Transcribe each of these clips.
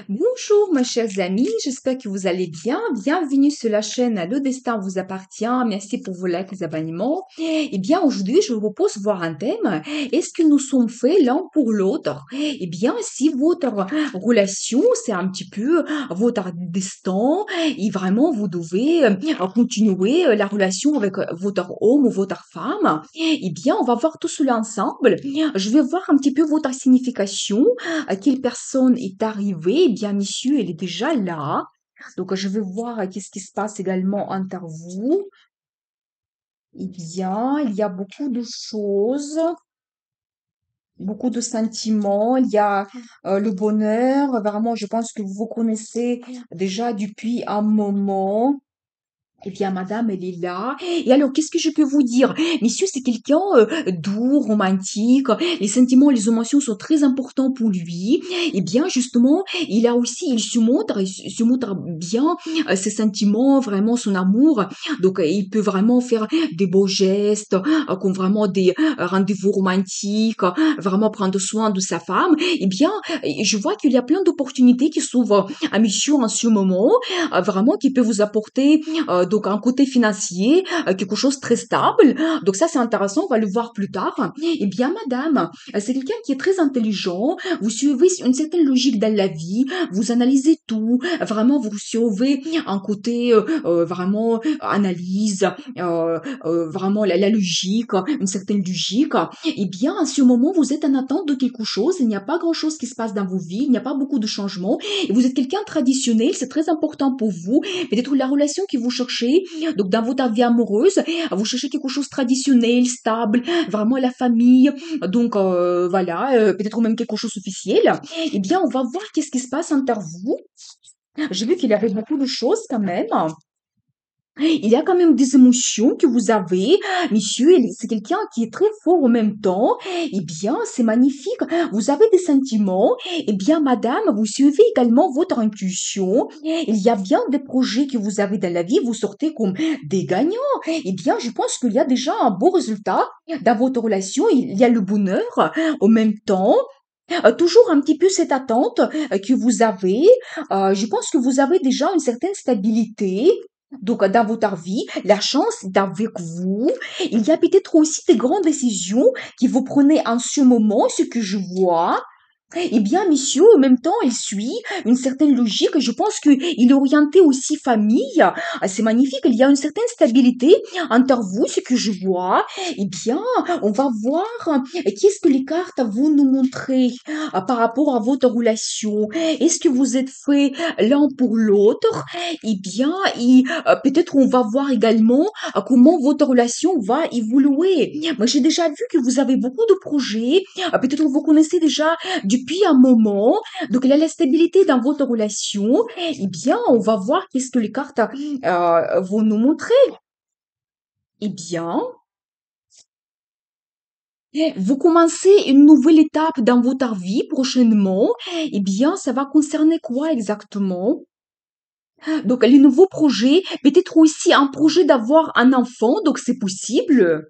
Bonjour, mes chers amis, j'espère que vous allez bien. Bienvenue sur la chaîne Le Destin vous appartient. Merci pour vos likes et abonnements. Eh bien, aujourd'hui, je vous propose voir un thème. Est-ce que nous sommes faits l'un pour l'autre? Eh bien, si votre relation, c'est un petit peu votre destin et vraiment vous devez continuer la relation avec votre homme ou votre femme, eh bien, on va voir tout cela ensemble. Je vais voir un petit peu votre signification à quelle personne est arrivée? Eh bien, monsieur, elle est déjà là. Donc, je vais voir qu'est-ce qui se passe également entre vous. Eh bien, il y a beaucoup de choses, beaucoup de sentiments. Il y a le bonheur. Vraiment, je pense que vous vous connaissez déjà depuis un moment. Eh bien, madame, elle est là. Et alors, qu'est-ce que je peux vous dire? Monsieur, c'est quelqu'un doux, romantique. Les sentiments, les émotions sont très importants pour lui. Eh bien, justement, il se montre bien ses sentiments, vraiment son amour. Donc, il peut vraiment faire des beaux gestes, comme vraiment des rendez-vous romantiques, vraiment prendre soin de sa femme. Eh bien, je vois qu'il y a plein d'opportunités qui s'ouvrent à monsieur en ce moment, vraiment qui peut vous apporter donc un côté financier, quelque chose de très stable. Donc ça, c'est intéressant, on va le voir plus tard. Eh bien, madame, c'est quelqu'un qui est très intelligent, vous suivez une certaine logique dans la vie, vous analysez tout, vraiment, vous suivez un côté vraiment analyse, vraiment la logique, une certaine logique. Eh bien, à ce moment, vous êtes en attente de quelque chose, il n'y a pas grand-chose qui se passe dans vos vies, il n'y a pas beaucoup de changements, et vous êtes quelqu'un de traditionnel, c'est très important pour vous, peut-être la relation que vous cherchez, donc dans votre vie amoureuse, vous cherchez quelque chose de traditionnel, stable, vraiment la famille, donc voilà, peut-être même quelque chose officiel. Eh bien, on va voir qu'est-ce qui se passe entre vous. J'ai vu qu'il y avait beaucoup de choses quand même. Il y a quand même des émotions que vous avez, monsieur, c'est quelqu'un qui est très fort en même temps. Eh bien, c'est magnifique. Vous avez des sentiments. Eh bien, madame, vous suivez également votre intuition. Il y a bien des projets que vous avez dans la vie, vous sortez comme des gagnants. Eh bien, je pense qu'il y a déjà un beau résultat dans votre relation. Il y a le bonheur en même temps. Toujours un petit peu cette attente que vous avez. Je pense que vous avez déjà une certaine stabilité. Donc, dans votre vie, la chance est avec vous. Il y a peut-être aussi des grandes décisions que vous prenez en ce moment, ce que je vois. Eh bien, monsieur, en même temps, il suit une certaine logique. Je pense qu'il est orienté aussi famille. C'est magnifique. Il y a une certaine stabilité entre vous, ce que je vois. Eh bien, on va voir qu'est-ce que les cartes vont nous montrer par rapport à votre relation. Est-ce que vous êtes faits l'un pour l'autre? Eh bien, peut-être on va voir également comment votre relation va évoluer. Moi, j'ai déjà vu que vous avez beaucoup de projets. Peut-être vous connaissez déjà depuis un moment. Donc, il y a la stabilité dans votre relation. Eh bien, on va voir qu'est-ce que les cartes vont nous montrer. Eh bien, vous commencez une nouvelle étape dans votre vie prochainement. Eh bien, ça va concerner quoi exactement? Donc, les nouveaux projets, peut-être aussi un projet d'avoir un enfant, donc c'est possible.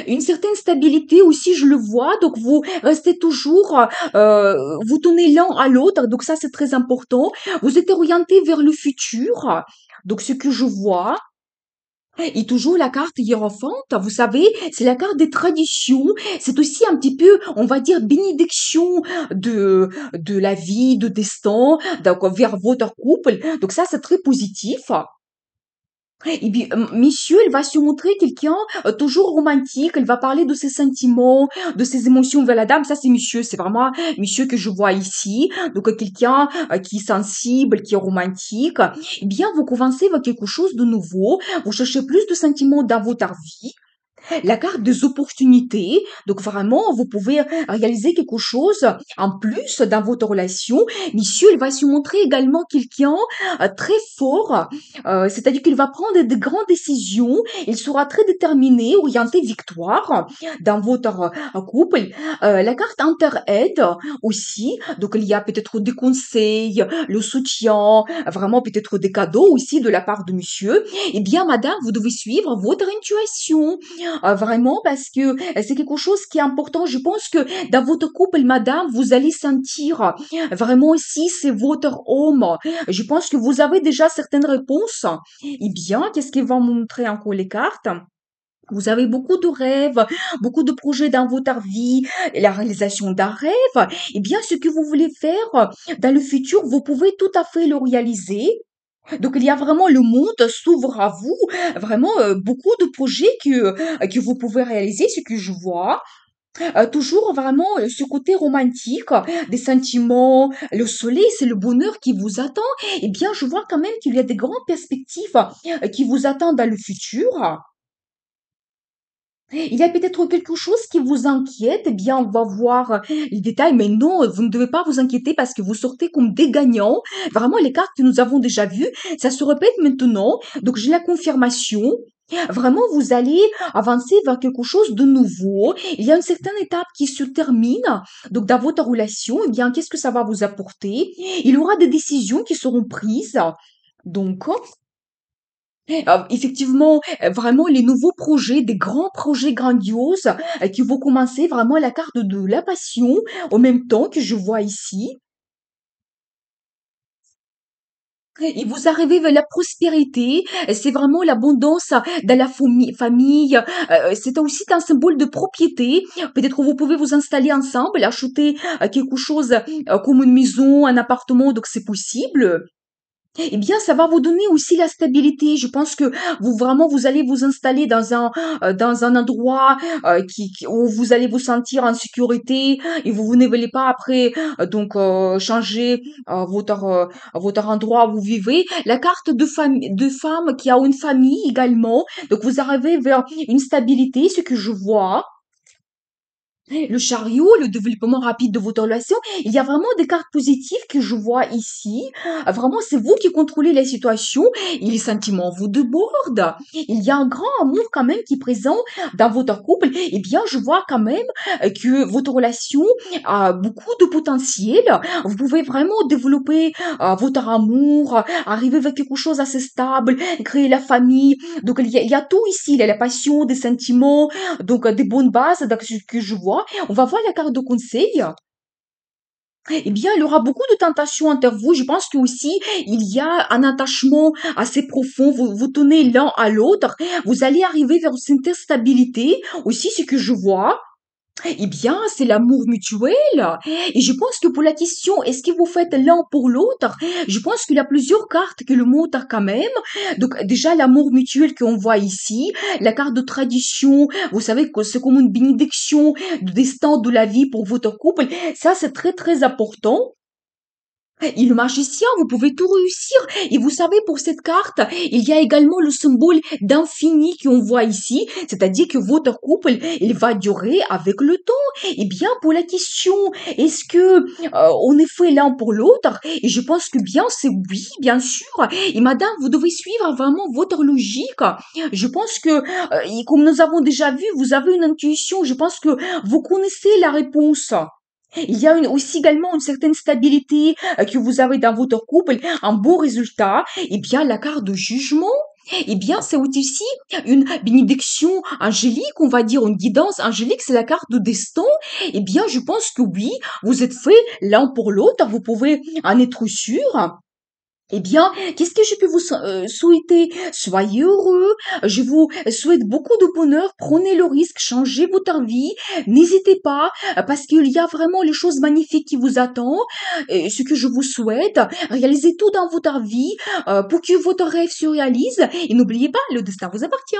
Une certaine stabilité aussi, je le vois. Donc, vous restez toujours, vous tenez l'un à l'autre. Donc, ça, c'est très important. Vous êtes orienté vers le futur. Donc, ce que je vois, et toujours la carte hiérophante, vous savez, c'est la carte des traditions. C'est aussi un petit peu, on va dire, bénédiction de la vie, de destin, donc vers votre couple. Donc, ça, c'est très positif. Et puis, monsieur, elle va se montrer quelqu'un toujours romantique. Elle va parler de ses sentiments, de ses émotions vers la dame. Ça, c'est monsieur. C'est vraiment monsieur que je vois ici. Donc, quelqu'un qui est sensible, qui est romantique. Eh bien, vous commencez avec quelque chose de nouveau. Vous cherchez plus de sentiments dans votre vie. La carte des opportunités. Donc vraiment, vous pouvez réaliser quelque chose en plus dans votre relation. Monsieur, il va se montrer également quelqu'un très fort. C'est-à-dire qu'il va prendre de grandes décisions. Il sera très déterminé, orienté victoire dans votre couple. La carte inter-aide aussi. Donc il y a peut-être des conseils, le soutien, vraiment peut-être des cadeaux aussi de la part de monsieur. Eh bien, madame, vous devez suivre votre intuition. vraiment parce que c'est quelque chose qui est important. Je pense que dans votre couple, madame, vous allez sentir vraiment si c'est votre homme. Je pense que vous avez déjà certaines réponses. Eh bien, qu'est-ce qu'ils vont montrer encore les cartes? Vous avez beaucoup de rêves, beaucoup de projets dans votre vie, et la réalisation d'un rêve. Eh bien, ce que vous voulez faire dans le futur, vous pouvez tout à fait le réaliser. Donc, il y a vraiment le monde s'ouvre à vous, vraiment beaucoup de projets que vous pouvez réaliser, ce que je vois. Toujours vraiment ce côté romantique, des sentiments, le soleil, c'est le bonheur qui vous attend. Eh bien, je vois quand même qu'il y a des grandes perspectives qui vous attendent dans le futur. Il y a peut-être quelque chose qui vous inquiète, eh bien, on va voir les détails, mais non, vous ne devez pas vous inquiéter parce que vous sortez comme des gagnants. Vraiment, les cartes que nous avons déjà vues, ça se répète maintenant. Donc, j'ai la confirmation. Vraiment, vous allez avancer vers quelque chose de nouveau. Il y a une certaine étape qui se termine. Donc, dans votre relation, eh bien, qu'est-ce que ça va vous apporter? Il y aura des décisions qui seront prises. Donc, effectivement, vraiment les nouveaux projets, des grands projets grandioses, qui vont commencer vraiment la carte de la passion, en même temps que je vois ici. Et vous arrivez vers la prospérité, c'est vraiment l'abondance dans la famille, c'est aussi un symbole de propriété. Peut-être que vous pouvez vous installer ensemble, acheter, quelque chose, comme une maison, un appartement, donc c'est possible. Eh bien, ça va vous donner aussi la stabilité. Je pense que vous allez vous installer dans un endroit où vous allez vous sentir en sécurité et vous ne voulez pas après changer votre endroit où vous vivez. La carte de femme qui a une famille également. Donc, vous arrivez vers une stabilité, ce que je vois. Le chariot, le développement rapide de votre relation, il y a vraiment des cartes positives que je vois ici. Vraiment, c'est vous qui contrôlez la situation et les sentiments vous débordent. Il y a un grand amour quand même qui est présent dans votre couple. Eh bien, je vois quand même que votre relation a beaucoup de potentiel. Vous pouvez vraiment développer votre amour, arriver vers quelque chose assez stable, créer la famille. Donc, il y a tout ici. Il y a la passion, des sentiments, donc des bonnes bases donc, ce que je vois. On va voir la carte de conseil. Eh bien, il y aura beaucoup de tentations envers vous. Je pense que aussi, il y a un attachement assez profond. Vous tenez l'un à l'autre. Vous allez arriver vers une stabilité. Aussi, ce que je vois. Eh bien, c'est l'amour mutuel. Et je pense que pour la question, est-ce que vous faites l'un pour l'autre? Je pense qu'il y a plusieurs cartes que le montrent quand même. Donc, déjà, l'amour mutuel qu'on voit ici, la carte de tradition, vous savez que c'est comme une bénédiction du destin de la vie pour votre couple. Ça, c'est très, très important. Et le magicien, vous pouvez tout réussir. Et vous savez, pour cette carte, il y a également le symbole d'infini qu'on voit ici, c'est-à-dire que votre couple, il va durer avec le temps. Eh bien, pour la question, est-ce que on est fait l'un pour l'autre? Et je pense que bien, c'est oui, bien sûr. Et madame, vous devez suivre vraiment votre logique. Je pense que, et comme nous avons déjà vu, vous avez une intuition. Je pense que vous connaissez la réponse. Il y a aussi également une certaine stabilité que vous avez dans votre couple, un beau résultat. Eh bien, la carte de jugement, eh bien, c'est aussi une bénédiction angélique, on va dire une guidance angélique, c'est la carte de destin. Eh bien, je pense que oui, vous êtes faits l'un pour l'autre, vous pouvez en être sûr. Eh bien, qu'est-ce que je peux vous souhaiter? Soyez heureux. Je vous souhaite beaucoup de bonheur. Prenez le risque, changez votre vie. N'hésitez pas, parce qu'il y a vraiment les choses magnifiques qui vous attendent. Et ce que je vous souhaite, réalisez tout dans votre vie pour que votre rêve se réalise. Et n'oubliez pas, le destin vous appartient.